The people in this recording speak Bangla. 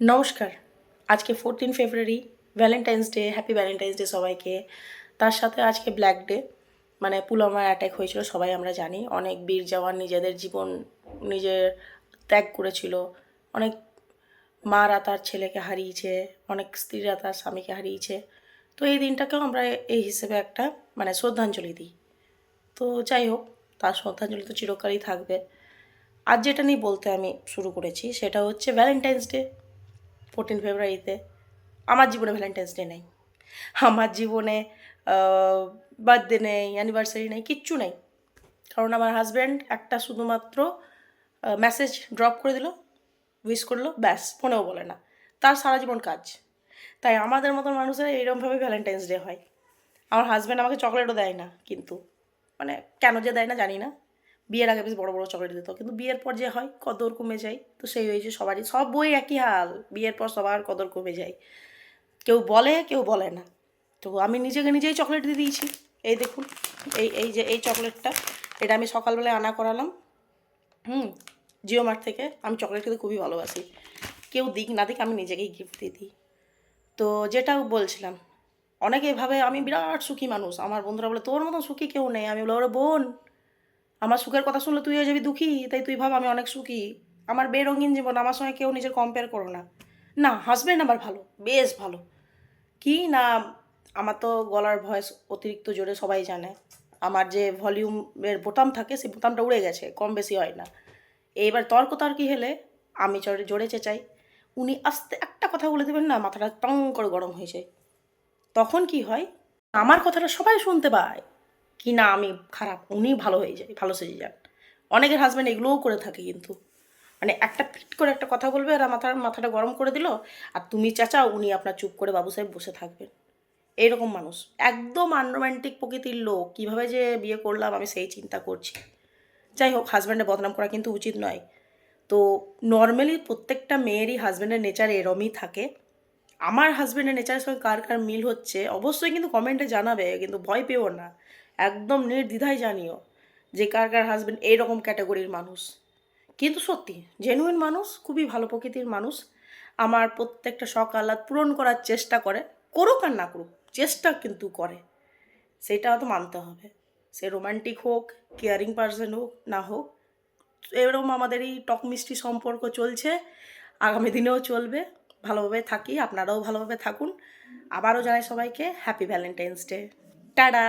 নমস্কার। আজকে 14 February, Valentine's Day. Happy Valentine's Day সবাইকে। তার সাথে আজকে ব্ল্যাক ডে, মানে পুলওয়ামায় অ্যাটাক হয়েছিল, সবাই আমরা জানি। অনেক বীর জওয়ান নিজেদের জীবন নিজের ত্যাগ করেছিল। অনেক মারা তার ছেলেকে হারিয়েছে, অনেক স্ত্রীরা তার স্বামীকে হারিয়েছে। তো এই দিনটাকেও আমরা এই হিসেবে একটা শ্রদ্ধাঞ্জলি দিই। তো যাই হোক, তার শ্রদ্ধাঞ্জলি তো চিরকালই থাকবে। আজ যেটা নিয়ে বলতে আমি শুরু করেছি সেটা হচ্ছে ভ্যালেন্টাইন্স ডে। 14 ফেব্রুয়ারিতে আমার জীবনে ভ্যালেন্টাইন্স ডে নেই। আমার জীবনে বার্থডে নেই, অ্যানিভার্সারি নেই, কিচ্ছু নেই। কারণ আমার হাজব্যান্ড একটা শুধুমাত্র মেসেজ ড্রপ করে দিল, উইশ করলো, ব্যাস, ফোনেও বলে না। তার সারা জীবন কাজ। তাই আমাদের মতন মানুষের এইরকমভাবে ভ্যালেন্টাইন্স ডে হয়। আমার হাজব্যান্ড আমাকে চকলেটও দেয় না, কিন্তু কেন যে দেয় না জানি না। বিয়ের আগে বেশ বড় বড় চকলেট দিত, কিন্তু বিয়ের পর যে হয় কদর কমে যায়। তো সেই হয়েছে সবারই, সব বই একই হাল, বিয়ের পর সবার কদর কমে যায়। কেউ বলে, কেউ বলে না। তো আমি নিজেকে নিজেই চকলেট দিয়ে দিয়েছি। এই দেখুন, এই যে এই চকলেটটা, এটা আমি সকালবেলায় আনা করালাম জিও মার্ট থেকে। আমি চকলেট খেতে খুবই ভালোবাসি। কেউ দিক না দিক, আমি নিজেকেই গিফট দিয়ে দিই। তো যেটা বলছিলাম, অনেকে ভাবে আমি বিরাট সুখী মানুষ। আমার বন্ধুরা বলে তোর মতন সুখী কেউ নেই। আমি বলে, ওরে বোন, আমার সুখের কথা শুনলে তুই হয়ে যাবি দুঃখী, তাই তুই ভাব আমি অনেক সুখী। আমার বেরঙিন জীবন, আমার সঙ্গে কেউ নিজের কম্পেয়ার করো না। না, হাজব্যান্ড আমার ভালো, বেশ ভালো। কি না, আমার তো গলার ভয়েস অতিরিক্ত জোরে, সবাই জানে। আমার যে ভলিউমের বোতাম থাকে, সেই বোতামটা উড়ে গেছে, কম বেশি হয় না। এইবার তর্কতর্কি হলে আমি জোরে চেঁচাই, উনি আস্তে একটা কথা বলে দেবেন না, মাথাটা টং করে গরম হয়ে যায়। তখন কি হয়, আমার কথাটা সবাই শুনতে পায়। কি না আমি খারাপ, উনি ভালো হয়ে যায়, ভালো সেজে যান। অনেকের হাজব্যান্ড এগুলোও করে থাকে, কিন্তু একটা পিট করে একটা কথা বলবে আর মাথাটা গরম করে দিল, আর তুমি চেঁচাও, উনি আপনার চুপ করে বাবু সাহেব বসে থাকবেন। এইরকম মানুষ, একদম আনরোম্যান্টিক প্রকৃতির লোক। কীভাবে যে বিয়ে করলাম আমি সেই চিন্তা করছি। যাই হোক, হাজব্যান্ডে বদনাম করা কিন্তু উচিত নয়। তো নর্মালি প্রত্যেকটা মেয়েরই হাজব্যান্ডের নেচার এরমই থাকে। আমার হাজব্যান্ডের নেচারের সঙ্গে কার কার মিল হচ্ছে অবশ্যই কিন্তু কমেন্টে জানাবে, কিন্তু ভয় পেও না, একদম নির্দ্বিধায় জানিও যে কার কার হাজব্যান্ড এইরকম ক্যাটাগরির মানুষ। কিন্তু সত্যি জেনুইন মানুষ, খুবই ভালো প্রকৃতির মানুষ। আমার প্রত্যেকটা শখ আহ্লাদ পূরণ করার চেষ্টা করে, করুক আর না করুক, চেষ্টা কিন্তু করে। সেটা তো মানতে হবে। সে রোমান্টিক হোক, কেয়ারিং পারসন হোক না হোক, এরকম আমাদের এই টক মিষ্টি সম্পর্ক চলছে, আগামী দিনেও চলবে। ভালোভাবে থাকি, আপনারাও ভালোভাবে থাকুন। আবারও জানাই সবাইকে হ্যাপি ভ্যালেন্টাইন্স ডে। টাটা।